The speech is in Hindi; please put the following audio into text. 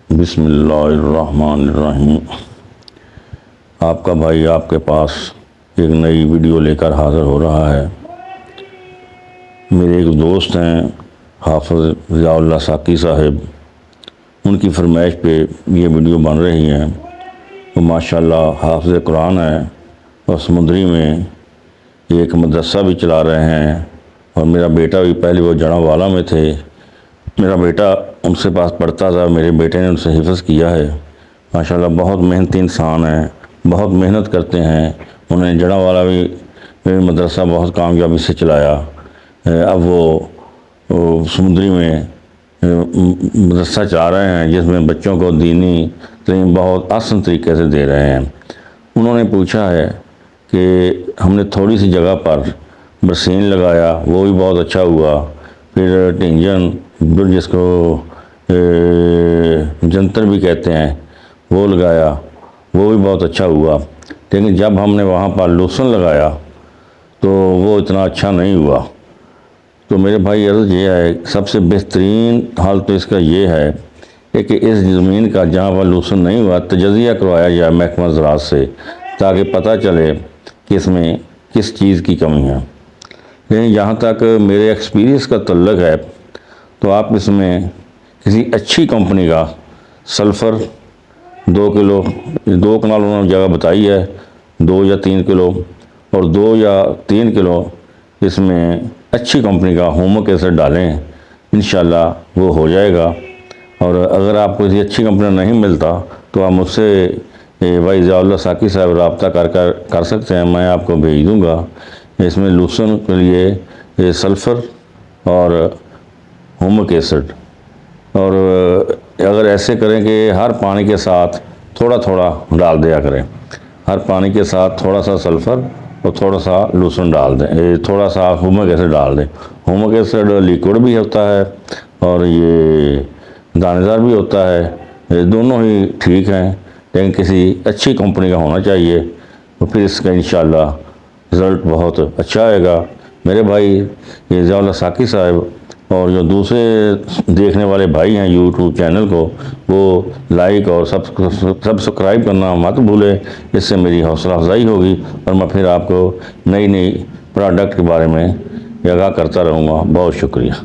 बिस्मिल्लाहिर्रहमानिर्रहीम। आपका भाई आपके पास एक नई वीडियो लेकर हाज़िर हो रहा है। मेरे एक दोस्त हैं हाफ़िज़ ज़ियाउल्लाह साकी साहिब, उनकी फरमाइश पे ये वीडियो बन रही है। वो माशाअल्लाह हाफ़िज़ कुरान है और समुंदरी में एक मदरसा भी चला रहे हैं। और मेरा बेटा भी पहले वो जड़ावाला में थे, मेरा बेटा उनसे पास पढ़ता था, मेरे बेटे ने उनसे हिफ़्ज़ किया है। माशाअल्लाह बहुत मेहनती इंसान हैं, बहुत मेहनत करते हैं। उन्होंने जड़ावाला भी मदरसा बहुत कामयाबी से चलाया। अब वो समुंदरी में मदरसा चला रहे हैं जिसमें बच्चों को दीनी तालीम बहुत आसान तरीके से दे रहे हैं। उन्होंने पूछा है कि हमने थोड़ी सी जगह पर बरसीन लगाया, वो भी बहुत अच्छा हुआ। फिर टिंजन जिसको जंतर भी कहते हैं वो लगाया, वो भी बहुत अच्छा हुआ। लेकिन जब हमने वहाँ पर लहसुन लगाया तो वो इतना अच्छा नहीं हुआ। तो मेरे भाई अर्ज़ ये है, सबसे बेहतरीन हाल तो इसका ये है कि इस ज़मीन का जहाँ पर लहसुन नहीं हुआ तजज़िया करवाया जाए महकमा ज़राअत से, ताकि पता चले कि इसमें किस चीज़ की कमी है। लेकिन जहाँ तक मेरे एक्सपीरियंस का तल्लुक़ है तो आप इसमें किसी अच्छी कंपनी का सल्फ़र 2 किलो, 2 कनाल उन्होंने जगह बताई है, 2 या 3 किलो, और 2 या 3 किलो इसमें अच्छी कंपनी का होमो एसिड डालें, इंशाल्लाह वो हो जाएगा। और अगर आपको किसी अच्छी कंपनी नहीं मिलता तो आप मुझसे भाई ज़ियाउल्लाह साकी साहब रब्ता कर सकते हैं, मैं आपको भेज दूँगा। इसमें लहसुन के लिए सल्फ़र और होमिक एसिड, और अगर ऐसे करें कि हर पानी के साथ थोड़ा थोड़ा डाल दिया करें, हर पानी के साथ थोड़ा सा सल्फ़र और थोड़ा सा लहसुन डाल दें, थोड़ा सा होमिक एसिड डाल दें। होमिक एसिड लिक्विड भी होता है और ये दानेदार भी होता है, ये दोनों ही ठीक हैं, लेकिन किसी अच्छी कंपनी का होना चाहिए, तो फिर इसका इंशाल्लाह रिज़ल्ट बहुत अच्छा आएगा। मेरे भाई ये ज़ियाउल्लाह साकी साहब और जो दूसरे देखने वाले भाई हैं यूट्यूब चैनल को, वो लाइक और सब्सक्राइब करना मत भूलें। इससे मेरी हौसला अफजाई होगी और मैं फिर आपको नई नई प्रोडक्ट के बारे में आगाह करता रहूँगा। बहुत शुक्रिया।